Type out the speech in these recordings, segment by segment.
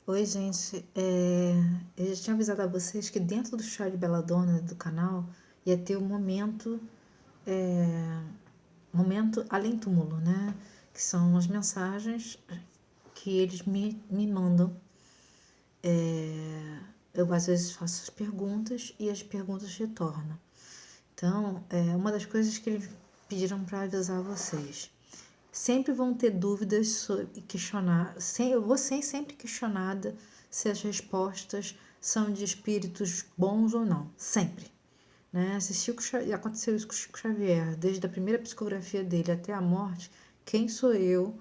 Oi, gente. Eu já tinha avisado a vocês que dentro do chá de Belladonna do canal ia ter o momento além túmulo, né? Que são as mensagens que eles me mandam. Eu às vezes faço as perguntas e as perguntas retornam. Então, uma das coisas que eles pediram para avisar vocês. Sempre vão ter dúvidas e questionar. Eu vou ser sempre questionada se as respostas são de espíritos bons ou não. Sempre. Né? Aconteceu isso com o Chico Xavier, desde a primeira psicografia dele até a morte, quem sou eu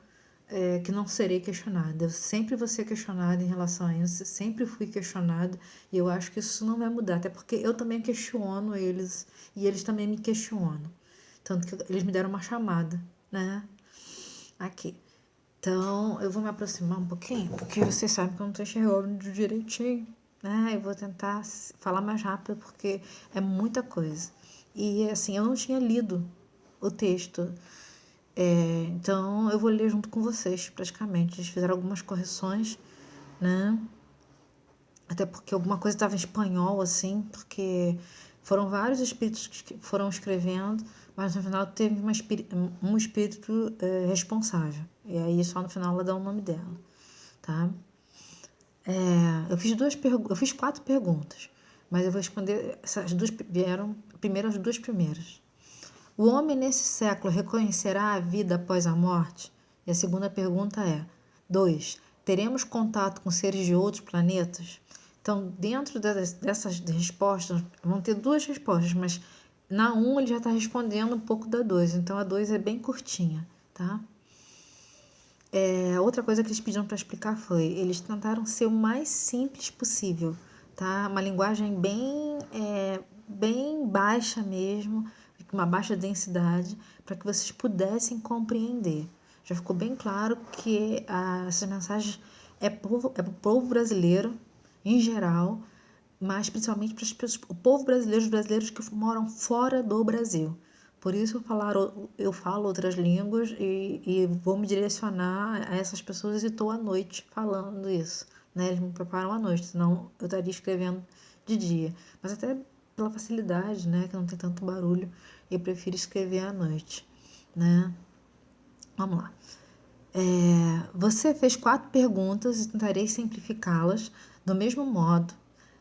que não serei questionada? Eu sempre vou ser questionada em relação a isso, sempre fui questionada e eu acho que isso não vai mudar, até porque eu também questiono eles e eles também me questionam. Tanto que eles me deram uma chamada, né? Aqui. Então, eu vou me aproximar um pouquinho, porque vocês sabem que eu não estou enxergando direitinho, né? Eu vou tentar falar mais rápido, porque é muita coisa. E, assim, eu não tinha lido o texto, então eu vou ler junto com vocês, praticamente. Eles fizeram algumas correções, né? Até porque alguma coisa estava em espanhol, assim, porque foram vários espíritos que foram escrevendo, mas no final teve um espírito responsável. E aí só no final ela dá o nome dela, tá? Eu fiz 4 perguntas, mas eu vou responder essas duas vieram primeiro as duas primeiras. O homem nesse século reconhecerá a vida após a morte? E a segunda pergunta é: 2. Teremos contato com seres de outros planetas? Então, dentro dessas respostas, vão ter 2 respostas, mas na 1 ele já está respondendo um pouco da 2, então a 2 é bem curtinha, tá? Outra coisa que eles pediram para explicar foi, eles tentaram ser o mais simples possível, tá? Uma linguagem bem baixa mesmo, uma baixa densidade, para que vocês pudessem compreender. Já ficou bem claro que essas mensagens é para o povo brasileiro, em geral, mas principalmente para o povo brasileiro, os brasileiros que moram fora do Brasil. Por isso eu falo outras línguas e vou me direcionar a essas pessoas e estou à noite falando isso. Né? Eles me preparam à noite, senão eu estaria escrevendo de dia. Mas até pela facilidade, né? Que não tem tanto barulho, eu prefiro escrever à noite. Né? Vamos lá. Você fez 4 perguntas e tentarei simplificá-las do mesmo modo.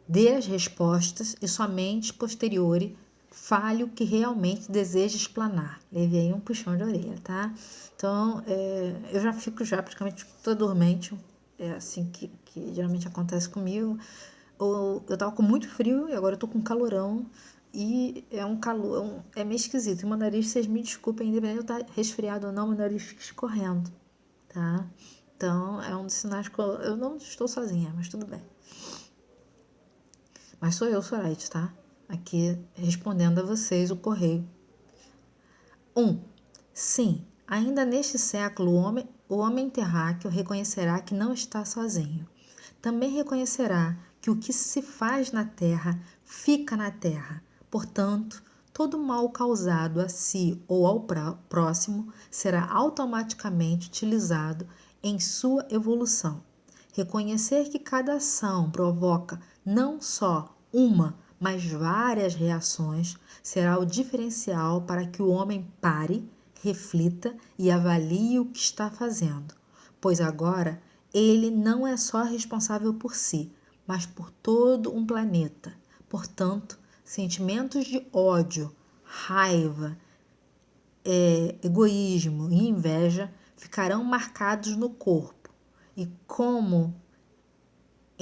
Dê as respostas e somente posteriori fale o que realmente deseja explanar. Leve aí um puxão de orelha, tá? Então, eu já fico praticamente toda dormente. É assim que geralmente acontece comigo. Eu tava com muito frio e agora eu tô com calorão. E é um calor, é meio esquisito. E meu nariz, vocês me desculpem, independente de eu estar resfriado ou não, meu nariz fica escorrendo, tá? Então, é um dos sinais que eu não estou sozinha, mas tudo bem. Mas sou eu, Soraya, tá? Aqui respondendo a vocês o correio. 1. Sim, ainda neste século o homem terráqueo reconhecerá que não está sozinho. Também reconhecerá que o que se faz na terra fica na terra. Portanto, todo mal causado a si ou ao próximo será automaticamente utilizado em sua evolução. Reconhecer que cada ação provoca não só uma, mas várias reações será o diferencial para que o homem pare, reflita e avalie o que está fazendo, pois agora ele não é só responsável por si, mas por todo um planeta. Portanto, sentimentos de ódio, raiva, egoísmo e inveja ficarão marcados no corpo e, como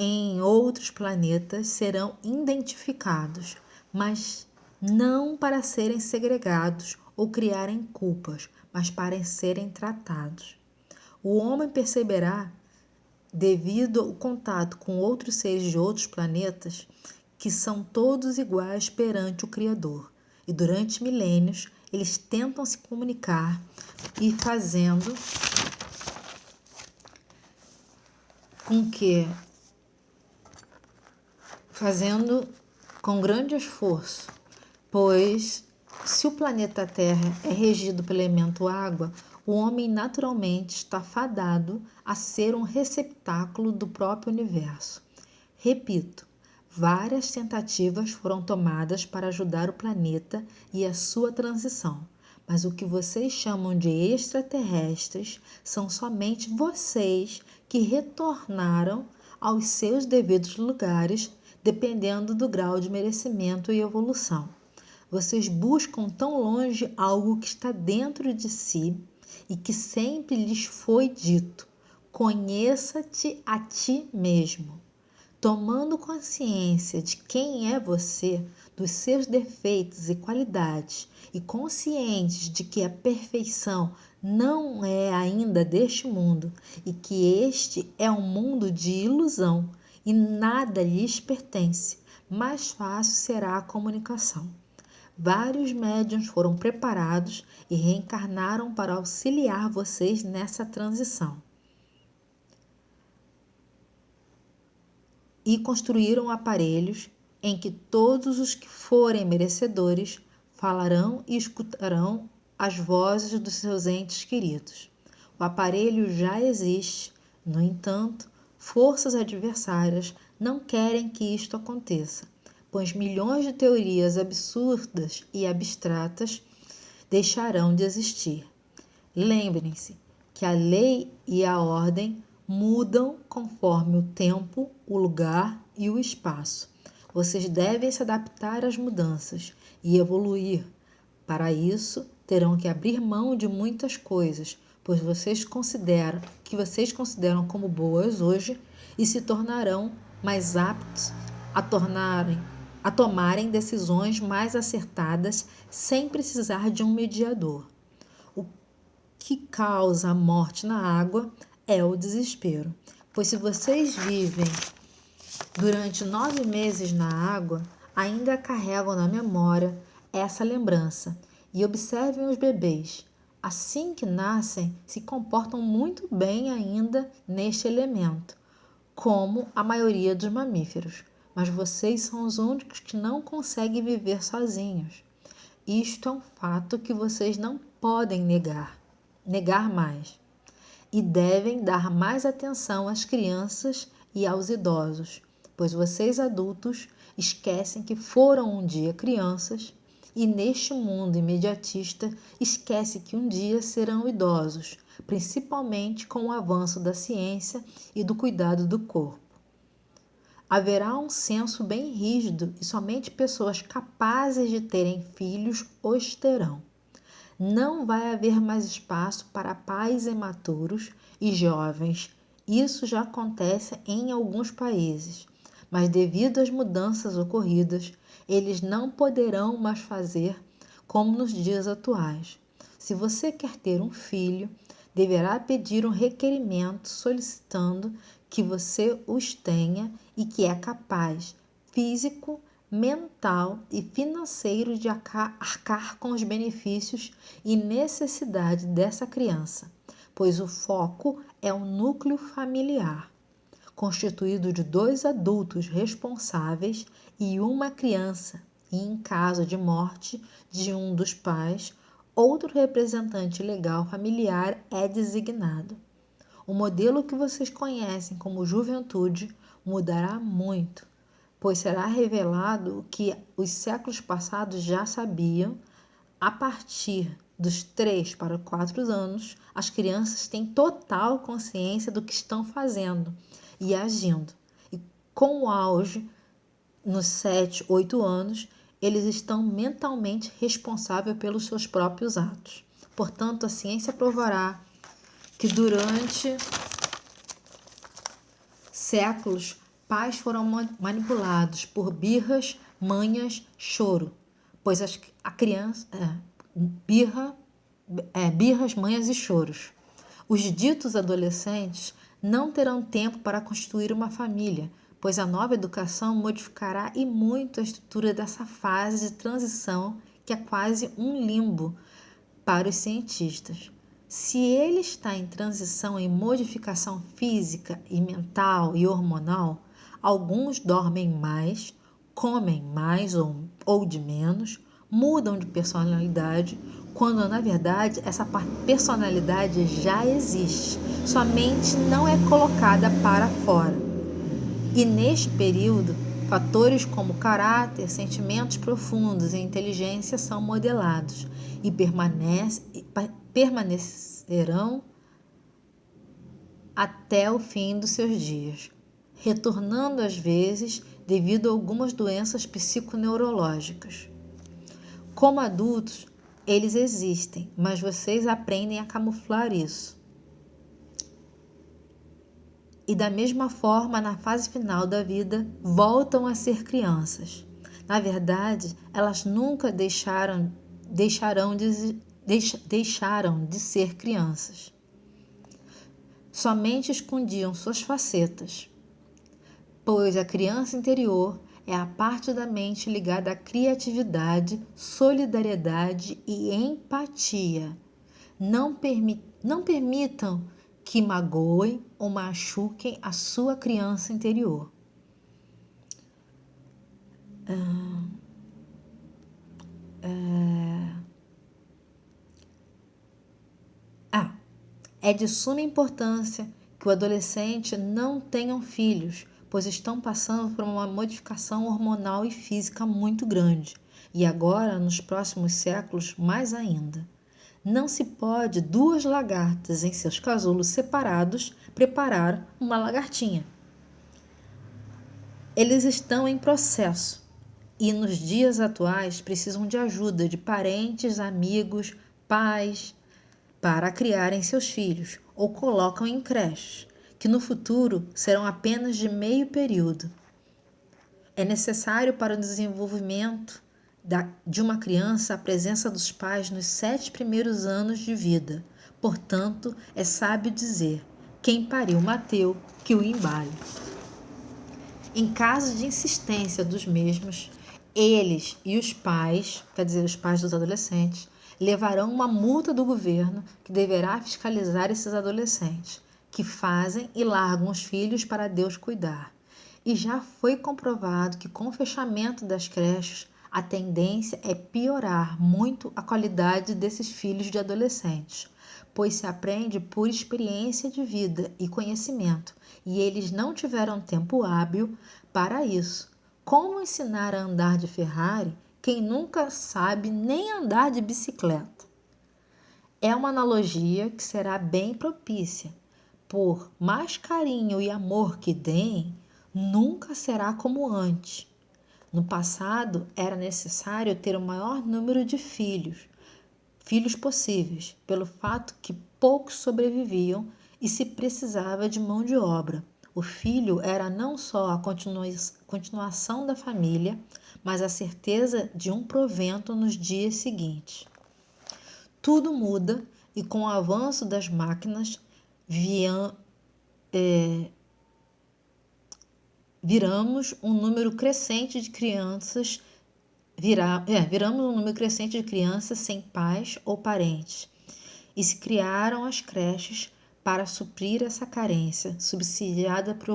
em outros planetas, serão identificados, mas não para serem segregados ou criarem culpas, mas para serem tratados. O homem perceberá, devido ao contato com outros seres de outros planetas, que são todos iguais perante o Criador. E durante milênios, eles tentam se comunicar e fazendo com grande esforço, pois se o planeta Terra é regido pelo elemento água, o homem naturalmente está fadado a ser um receptáculo do próprio universo. Repito, várias tentativas foram tomadas para ajudar o planeta e a sua transição, mas o que vocês chamam de extraterrestres são somente vocês que retornaram aos seus devidos lugares, dependendo do grau de merecimento e evolução. Vocês buscam tão longe algo que está dentro de si e que sempre lhes foi dito: conheça-te a ti mesmo. Tomando consciência de quem é você, dos seus defeitos e qualidades, e conscientes de que a perfeição não é ainda deste mundo e que este é um mundo de ilusão e nada lhes pertence, mais fácil será a comunicação. Vários médiuns foram preparados e reencarnaram para auxiliar vocês nessa transição. E construíram aparelhos em que todos os que forem merecedores falarão e escutarão as vozes dos seus entes queridos. O aparelho já existe, no entanto, forças adversárias não querem que isto aconteça, pois milhões de teorias absurdas e abstratas deixarão de existir. Lembrem-se que a lei e a ordem mudam conforme o tempo, o lugar e o espaço. Vocês devem se adaptar às mudanças e evoluir. Para isso, terão que abrir mão de muitas coisas, pois vocês consideram como boas hoje e se tornarão mais aptos a tomarem decisões mais acertadas sem precisar de um mediador. O que causa a morte na água é o desespero, pois se vocês vivem durante 9 meses na água, ainda carregam na memória essa lembrança. E observem os bebês. Assim que nascem, se comportam muito bem ainda neste elemento, como a maioria dos mamíferos. Mas vocês são os únicos que não conseguem viver sozinhos. Isto é um fato que vocês não podem negar mais. E devem dar mais atenção às crianças e aos idosos, pois vocês adultos esquecem que foram um dia crianças e neste mundo imediatista esquecem que um dia serão idosos, principalmente com o avanço da ciência e do cuidado do corpo. Haverá um censo bem rígido e somente pessoas capazes de terem filhos os terão. Não vai haver mais espaço para pais imaturos e jovens. Isso já acontece em alguns países, mas devido às mudanças ocorridas, eles não poderão mais fazer como nos dias atuais. Se você quer ter um filho, deverá pedir um requerimento solicitando que você os tenha e que é capaz, físico, mental e financeiro de arcar com os benefícios e necessidade dessa criança, pois o foco é o núcleo familiar, constituído de 2 adultos responsáveis e uma criança, e em caso de morte de um dos pais, outro representante legal familiar é designado. O modelo que vocês conhecem como juventude mudará muito, pois será revelado o que os séculos passados já sabiam. A partir dos 3 para 4 anos, as crianças têm total consciência do que estão fazendo e agindo. E com o auge, nos 7, 8 anos, eles estão mentalmente responsáveis pelos seus próprios atos. Portanto, a ciência provará que durante séculos, pais foram manipulados por birras, manhas, choro, pois a criança birras, manhas e choros. Os ditos adolescentes não terão tempo para constituir uma família, pois a nova educação modificará e muito a estrutura dessa fase de transição que é quase um limbo para os cientistas. Se ele está em transição em modificação física e mental e hormonal, alguns dormem mais, comem mais ou de menos, mudam de personalidade, quando na verdade essa personalidade já existe, somente não é colocada para fora. E neste período, fatores como caráter, sentimentos profundos e inteligência são modelados e permanecerão até o fim dos seus dias, retornando às vezes devido a algumas doenças psiconeurológicas. Como adultos, eles existem, mas vocês aprendem a camuflar isso. E da mesma forma, na fase final da vida, voltam a ser crianças. Na verdade, elas nunca deixaram de ser crianças. Somente escondiam suas facetas, pois a criança interior é a parte da mente ligada à criatividade, solidariedade e empatia. Não permitam que magoem ou machuquem a sua criança interior. É de suma importância que o adolescente não tenham filhos, pois estão passando por uma modificação hormonal e física muito grande, e agora, nos próximos séculos, mais ainda. Não se pode duas lagartas em seus casulos separados preparar uma lagartinha. Eles estão em processo e nos dias atuais precisam de ajuda de parentes, amigos, pais, para criarem seus filhos ou colocam em creches, que no futuro serão apenas de meio período. É necessário para o desenvolvimento de uma criança a presença dos pais nos 7 primeiros anos de vida. Portanto, é sábio dizer: quem pariu Mateu, que o embale. Em caso de insistência dos mesmos, eles e os pais, quer dizer, os pais dos adolescentes, levarão uma multa do governo que deverá fiscalizar esses adolescentes, que fazem e largam os filhos para Deus cuidar. E já foi comprovado que com o fechamento das creches, a tendência é piorar muito a qualidade desses filhos de adolescentes, pois se aprende por experiência de vida e conhecimento, e eles não tiveram tempo hábil para isso. Como ensinar a andar de Ferrari quem nunca sabe nem andar de bicicleta? É uma analogia que será bem propícia. Por mais carinho e amor que deem, nunca será como antes. No passado, era necessário ter o maior número de filhos possíveis, pelo fato que poucos sobreviviam e se precisava de mão de obra. O filho era não só a continuação da família, mas a certeza de um provento nos dias seguintes. Tudo muda e com o avanço das máquinas viramos um número crescente de crianças sem pais ou parentes, e se criaram as creches para suprir essa carência, subsidiada por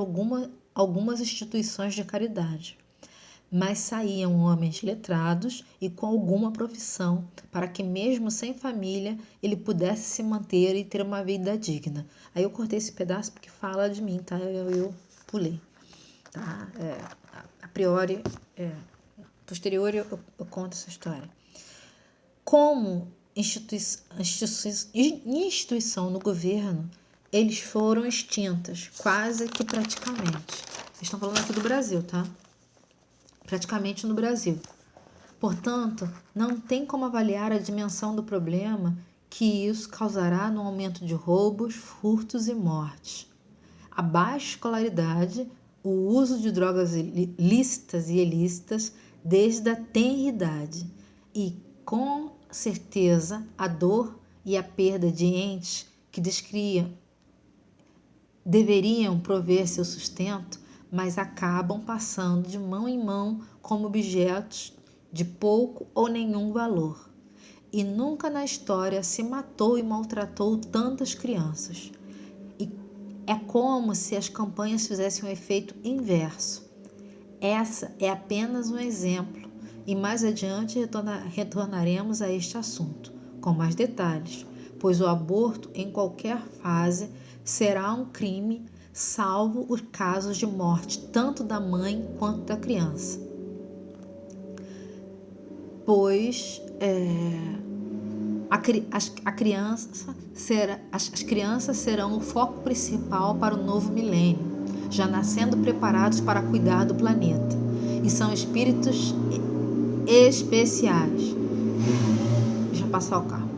algumas instituições de caridade. Mas saíam homens letrados e com alguma profissão, para que mesmo sem família ele pudesse se manter e ter uma vida digna. Aí eu cortei esse pedaço porque fala de mim, tá? Eu pulei, tá? A priori, posterior eu conto essa história. Como instituição no governo, eles foram extintas, quase que praticamente. Estão falando aqui do Brasil, tá? Praticamente no Brasil. Portanto, não tem como avaliar a dimensão do problema que isso causará no aumento de roubos, furtos e mortes. A baixa escolaridade, o uso de drogas lícitas e ilícitas desde a tenra idade e, com certeza, a dor e a perda de entes que deveriam prover seu sustento, mas acabam passando de mão em mão como objetos de pouco ou nenhum valor. E nunca na história se matou e maltratou tantas crianças. E é como se as campanhas fizessem um efeito inverso. Essa é apenas um exemplo e mais adiante retornaremos a este assunto, com mais detalhes, pois o aborto em qualquer fase será um crime, salvo os casos de morte tanto da mãe quanto da criança. Pois as crianças serão o foco principal para o novo milênio, já nascendo preparados para cuidar do planeta. E são espíritos especiais. Deixa eu passar o carro.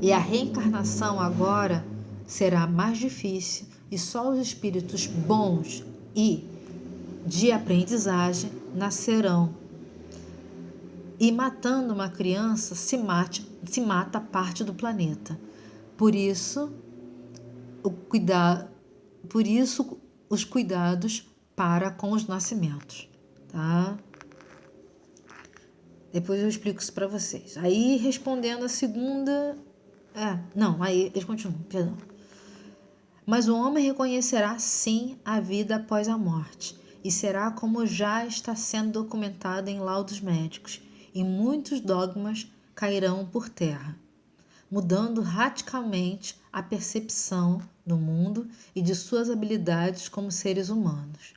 E a reencarnação agora será mais difícil e só os espíritos bons e de aprendizagem nascerão. E matando uma criança se mata parte do planeta. Por isso os cuidados para com os nascimentos, tá? Depois eu explico isso para vocês. Aí respondendo a segunda, aí eles continuam, perdão. Mas o homem reconhecerá sim a vida após a morte, e será como já está sendo documentado em laudos médicos, e muitos dogmas cairão por terra, mudando radicalmente a percepção do mundo e de suas habilidades como seres humanos.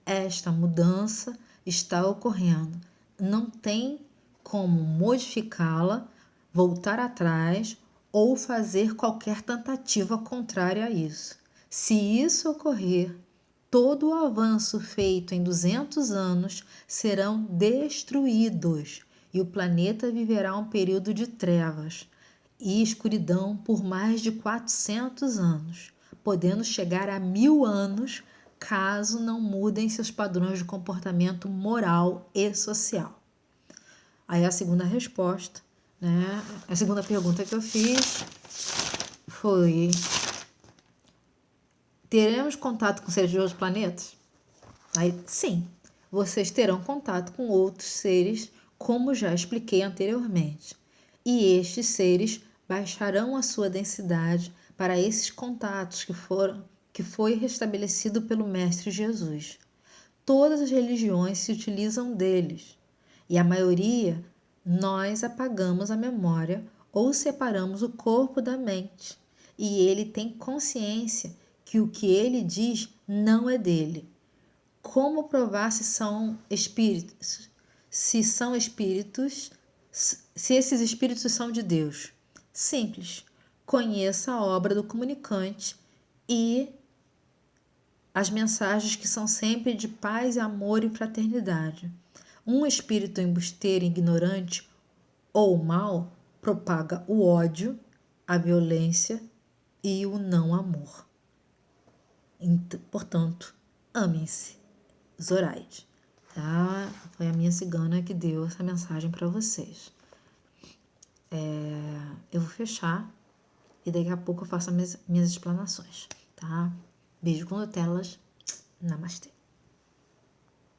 Esta mudança está ocorrendo. Não tem como modificá-la, voltar atrás ou fazer qualquer tentativa contrária a isso. Se isso ocorrer, todo o avanço feito em 200 anos serão destruídos e o planeta viverá um período de trevas e escuridão por mais de 400 anos, podendo chegar a 1000 anos caso não mudem seus padrões de comportamento moral e social. Aí a segunda resposta, né? A segunda pergunta que eu fiz foi: teremos contato com seres de outros planetas? Aí, sim, vocês terão contato com outros seres, como já expliquei anteriormente. E estes seres baixarão a sua densidade para esses contatos que foi restabelecido pelo Mestre Jesus. Todas as religiões se utilizam deles, e a maioria nós apagamos a memória ou separamos o corpo da mente, e ele tem consciência que o que ele diz não é dele. Como provar se são espíritos? Se esses espíritos são de Deus? Simples. Conheça a obra do comunicante e as mensagens que são sempre de paz, amor e fraternidade. Um espírito embusteiro, ignorante ou mau propaga o ódio, a violência e o não amor. Portanto, amem-se. Zoraide, tá? Foi a minha cigana que deu essa mensagem para vocês. Eu vou fechar e daqui a pouco eu faço as minhas explanações, tá? Beijo com Nutelas. Namastê.